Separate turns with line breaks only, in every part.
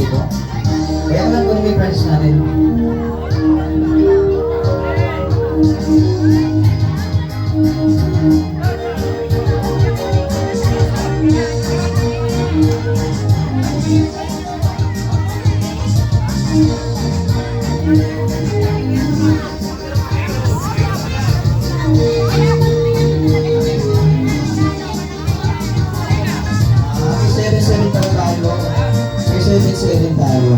dito. Kaya naman kung may branch natin. Seven tayo.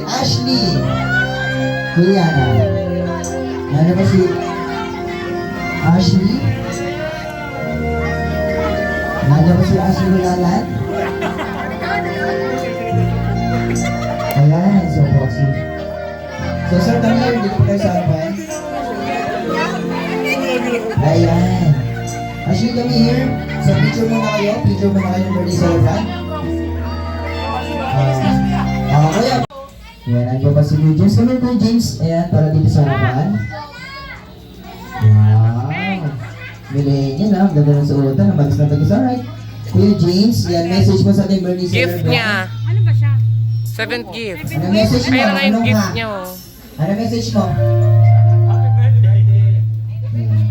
Ashley Kuliana. Ano ba si Ashley? Ano ba si Ashley Kuliana? Ayan, so boxy. So sir, kami here, dito po tayo sa Alpan. Ayan. Ashley, kami here. So picture muna kayo. Picture muna kayo ng birthday celebrant. Kuya. Ayan, nandiyo pa si James. Kami po, James. Ayan, para dito sa harapan. Wow. Millennial ha. Ganda ng suotan. Namalis na tagis. Alright. Kuya James, yan. Message mo sa ating birthday celebrant.
Gift niya. Ano ba siya? Seventh gift.
Ano message mo?
Ayun nga yung gift niya.
Ano message mo?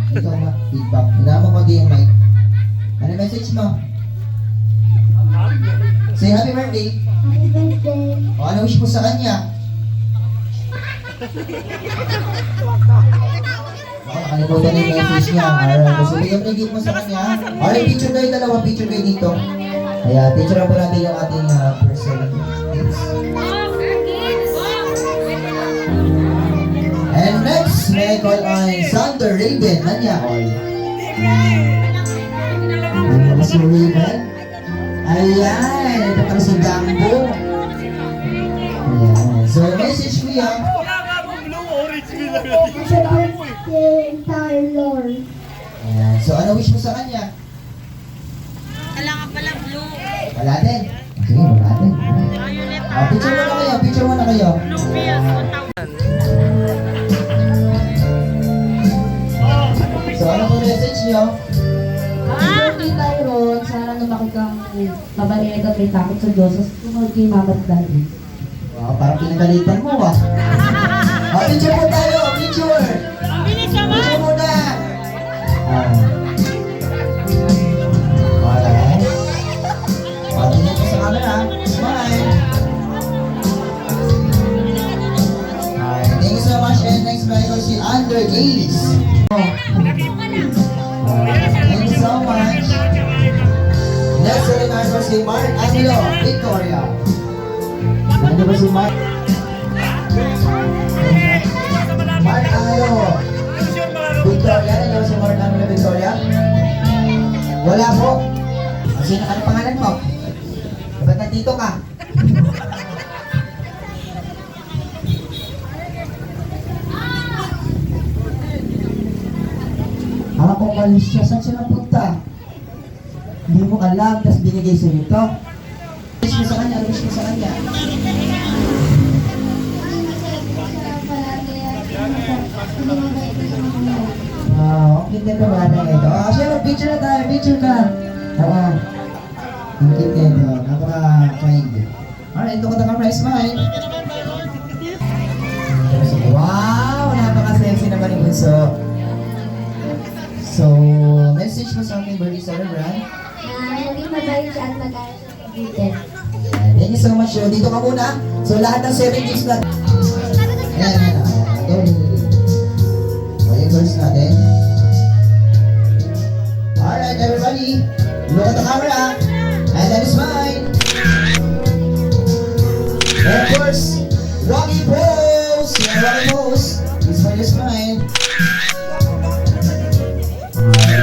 Ikaw nga, feedback. Hila mo mag yung mic. Ano message mo? Say happy birthday.
Happy birthday.
O ano wish mo sa kanya? Nakalimutan na yung message niya. Alright, so bigyan mo yung gift mo sa kanya. Alright, picture kayo dalawa. Picture kayo dito. Ayan, picture po natin yung ating person gifts. And next, may I call on Sander Raven. Nanya all. Ano si Raven? Ayan, ito para si Dambo. Ayan, so message ko yan.
Happy birthday, Tyler.
Ayan, so ano wish mo sa kanya?
Kailangan pala blue.
Wala din. Okay, wala din. Picture mo na kayo, picture mo na kayo.
Blue pills, 1,000.
So ano po message niyo?
Happy birthday, Tyron. Sana lumaki kang mabalaya ka may takot sa Diyos. Sumunod kay Mama at Daddy.
Wow, parang pinagalitan mo ah. Picture mo tayo, picture!
Ang bilis naman!
Picture mo na! Alright. Tingnan mo sa camera. Smile! Alright, thank you so much. And next may ko si Under Ace. Thank you so much. Next seminar ko si Mark Angelo, Victoria. Ano ba si Mark? Mark Angelo, Victoria. Ano ba si Mark Angelo, Victoria? Wala po. Kasi ano pangalan mo? Ba't nandito ka? Kung malis siya, saan siya napunta? Hindi mo alam, tapos binigay sa iyo ito. Wish mo sa kanya, wish mo sa kanya. Ang cute nito ba na ito? Siyempre, picture na tayo, picture ka. Oo. Ang cute nito, napaka-kind. Alright, ito ka na ka-price mine. Wow, napaka-sexy naman yung bunso. So, message mo sa aking birthday celebrant.
Naging mabait siya at mag-aaral sa computer.
Thank you so much. So, dito ka muna. So, lahat ng 7 gifts na. Ayan. Yung girls natin. Alright, everybody. Look at the camera. And that is mine. And of course, Rocky Pose. Yeah, Rocky Pose. This one is mine.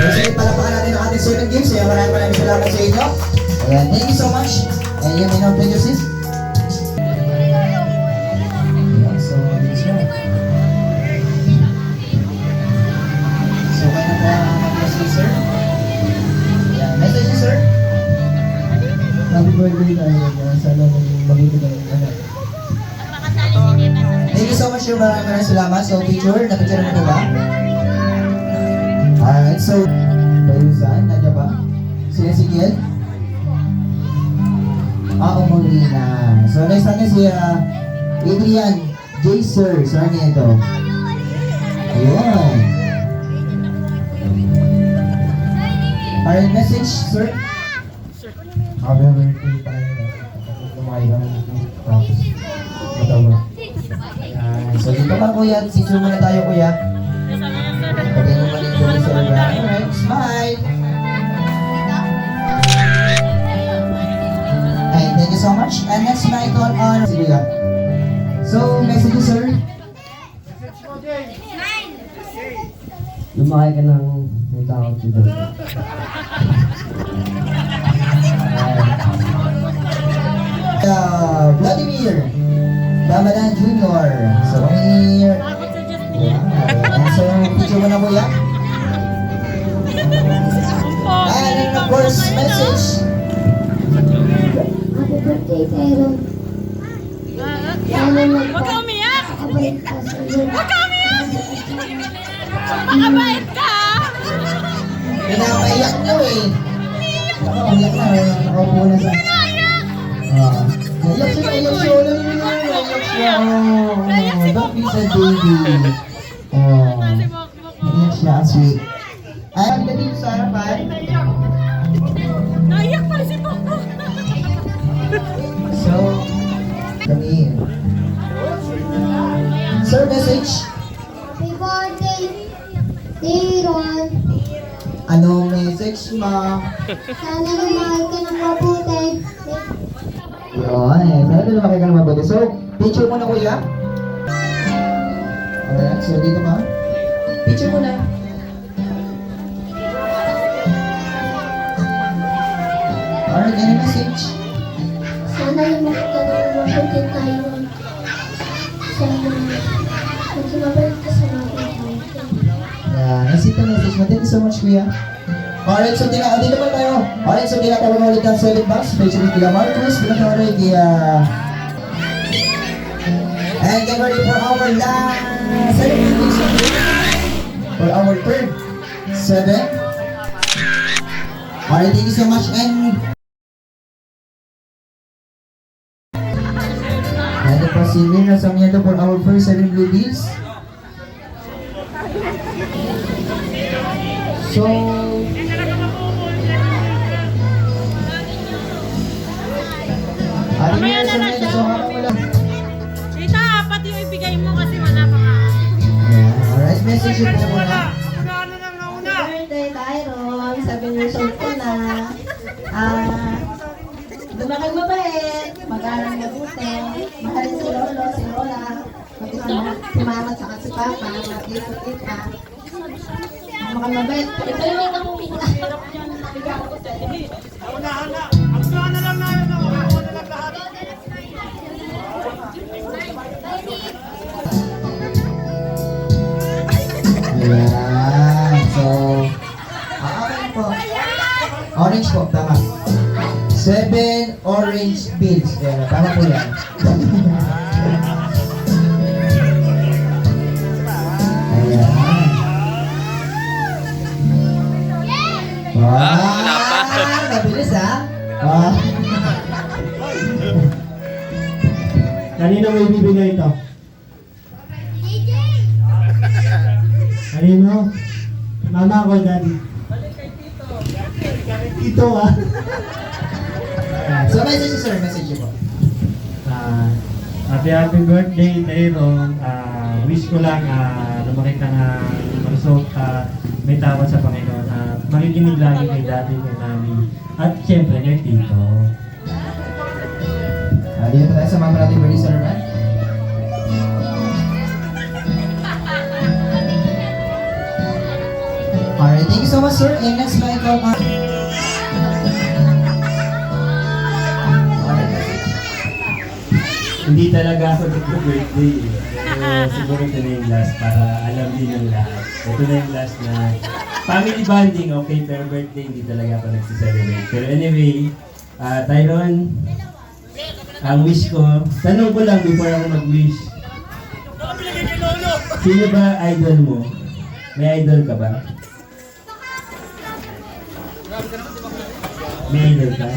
So, palapakan natin ang ating 7 gifts. Kaya maraming salamat sa inyo. Ayan, thank you so much. And you may now take your seat. Ayan, so, this one. So, kaya na po ang message, sir. Ayan, message niyo, sir.
Happy birthday tayo. Sana mabuti ka ng anak.
Thank you so much, sir. Maraming salamat. So, picture. Na-picture na po ba? Alright, so, Bayusan, nandiyan ba? Si Ezekiel? Umuli na. So, next natin si Adrian J. Sir Sarmiento. Ayun. Alright, message, sir?
Happy birthday tayo. Lumayo kami dito. Tapos, matawa.
Ayan. So, dito ka kuya. Sityo muna tayo kuya. Pagay mo mali ko ni Sir Brian. Alright, smile. Alright, thank you so much. And next, Michael on. Si kuya. So, message, sir?
Lumaki ka ng may takot dito.
Vladimir Damadan Jr. So, here. And so, picture mo na kuya. And of course, message.
Happy birthday, Tyron.
Huwag ka umiyak! Huwag ka umiyak! Makabait ka!
Pinapaiyak nyo eh. Umiyak na, nakaupo na sa... Naiyak siya, naiyak siya. Alam mo na, naiyak siya. Don't be sad, baby. Naiyak siya, sweet. Ay, ang dito sa harapan.
Naiyak pa si Boko!
So, kami. Sir, message.
Happy birthday, Tyron.
Anong message mo?
Sana lumaki ka ng mabuti.
Yun, sana doon makikita ng mabuti. So, picture muna kuya. Alright, so dito ka. Picture muna. Alright, any message?
Sana lumaki ka ng mabuti, Tyron. Sana maging mabait ka sa mga tao.
Yeah, nasita message mo. Thank you so much, kuya. Alright, so dito pa tayo. Alright, so tinatawag ulit ng solid box. Especially kila Marcus, tinatawag ulit kaya... And get ready for our last celebration. For our third 7. Alright, thank you so much. And ito po si Mirna Samiento for our first 7 blue deals. So,
Mamaya na lang siya. Tita, pati yung ibigay mo kasi wala pa nga.
Alright, message yun po muna.
Birthday, Tyron. 7 years old ko na. Lumaki mabait. Mag-aral mabuti. Mahalin si Lolo, si Lola. Pati si Mama, saka si Papa. Pati si Tita. Mukhang mabait. Ito yung
Ayan. So, okay po. Orange po, tama. 7 orange bills. Ayan, tama po yan. Ayan.
wala pa.
Mabilis ha?
Kanino mo ibibigay ito? Kanino? Mama ko, daddy. Tito ah.
So, message sir, message po.
Happy birthday, Tyron. Wish ko lang lumaki ka na malusog at may tawad sa Panginoon at makikinig lagi kay daddy, kay mami at siyempre kay tito.
Dito tayo sa Mama natin birthday celebrant. Alright, thank you so much sir. And next Michael.
Hindi talaga ako nag-birthday eh. Pero siguro ito na yung last para alam din ng lahat. Ito na yung last na family bonding, okay, pero birthday hindi talaga ako nagsiselebrate. Pero anyway, Tyron, ang wish ko, tanong ko lang before ako mag-wish. Sino ba idol mo? May idol ka ba? May idol ka?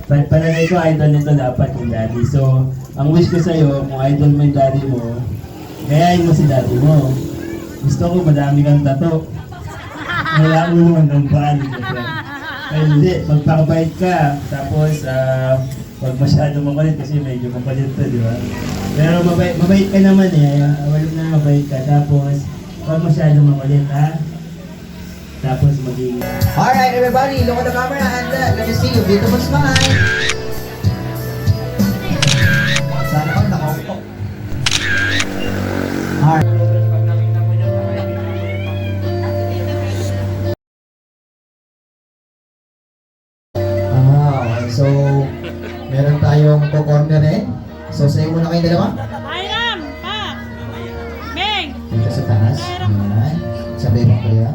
Pananay ko, idol nito dapat yung daddy. So, ang wish ko sa'yo, kung idol mo yung daddy mo, gayahin mo si daddy mo. Gusto ko madami kang tato. Wala mo naman ng ban. Ay, hindi, magpakabait ka. Tapos, huwag masyado makulit kasi medyo makulit to, di ba? Pero mabait ka naman eh. Wala na mabait ka. Tapos, huwag masyado makulit, ha? Tapos maging...
Alright, everybody, look at the camera and let me see your beautiful smile. Sana ako nakaupo. Alright. Okay, so, meron tayong co-cornerin. So, sa'yo muna kayo dalawa.
Hiram! Pa! Meng!
Dito sa taas. Ayan. Sabi mo kuya.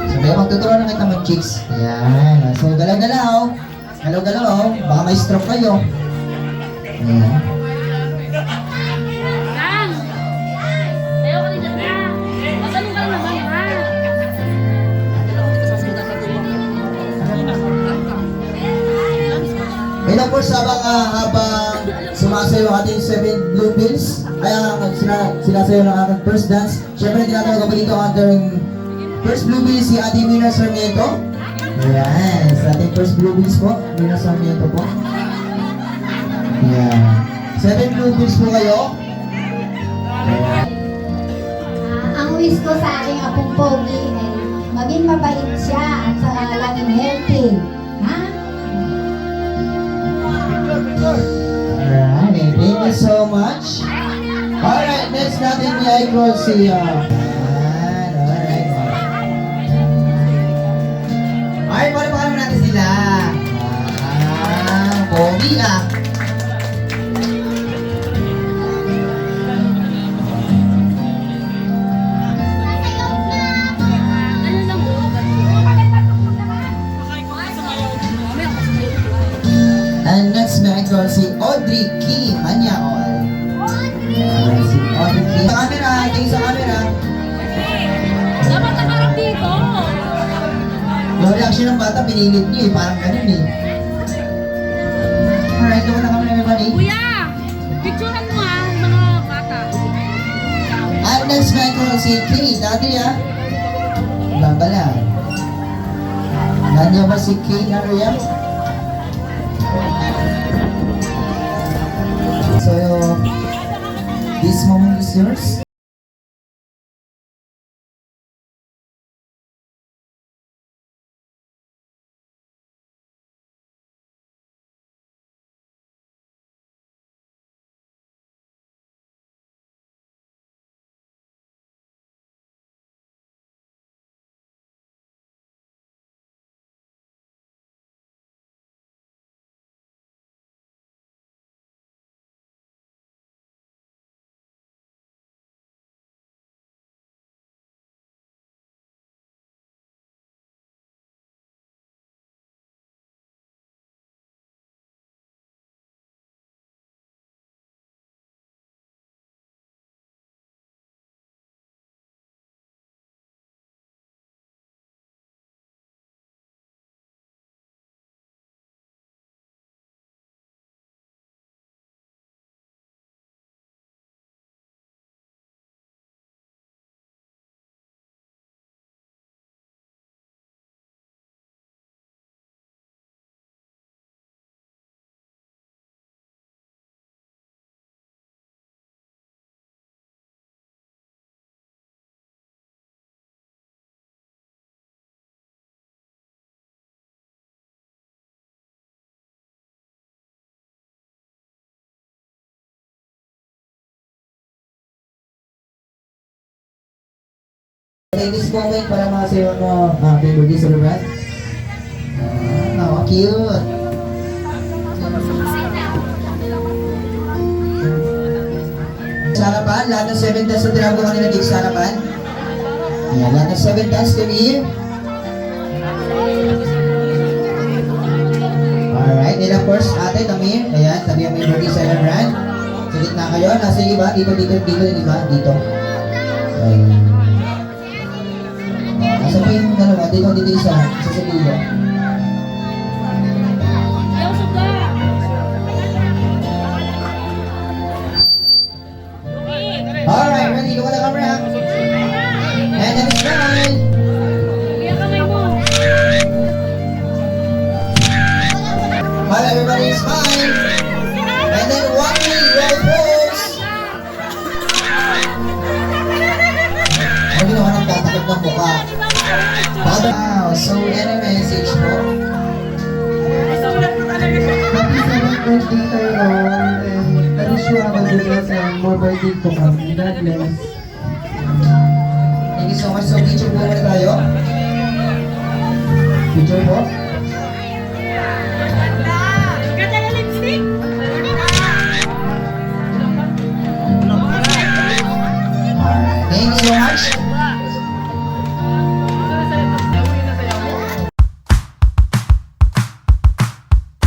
Sabi mo, magtuturo na kita mag-chicks. Ayan. So, galaw-galaw. Galaw-galaw. Baka may stroke kayo. Ayan.
Kang! Tayo ka rin dyan na. Masalong ka naman, ha?
And of course, habang sumasayo ang ating 7 blue pills, sinasayo ng ating first dance, syempre tinatawag ko dito ang ating first blue pills si Ate Mina Sarmiento. Ayan, sa ating first blue pills po, Mina Sarmiento po. Ayan. 7 blue pills po kayo. Ayan.
Ang wish ko sa aking apong pogi ay maging mabait siya at saka laging healthy. Ha?
Alright, thank you so much. Alright, next natin i-call si alright. Alright, paano natin sila? Pogi ah.
Ano lang mo?
And next may i-call si Audrey Kim Anyaol. Si Audrey Kim. Sa camera, tingin sa camera.
Dapat nakarap dito.
Yung reaction ng bata, pinilit niyo eh. Parang ganun eh. Alright, doon na kami everybody.
Kuya! Picturean mo ang mga bata.
And next may i-call si Kay. Dati ah. Babala. Nandiyan ba si Kay Naruya? So, this moment is yours. Take this moment para makasayo mo happy birthday sa Robert. Cute. Sa harapan, lahat ng 7 dance na tinago kanina dito sa harapan. Ayan, lahat ng 7 dance to me. Alright, and of course, ate, Tamir. Ayan, tabi ang may birthday celebrant. Sa gitna kayo. Nasa yung iba. Dito yung iba. Dito. Ayun. Nasa pa yung dalawa. Dito isa. Isa sa dulo.
Ayaw suga.
Alright, ready? Look at the camera. And then smile.
Kaya kamay mo.
Smile, everybody, smile. And then one knee, roll pose. Hindi naman nagtatakot ng mukha. Wow, so yan ang message mo.
Happy 7th birthday kayo. And I wish you have a good life and more birthday to come. God bless.
Thank you so much. So, picture po muna tayo. Picture po.
Ganda na lipstick.
Alright, thank you so much.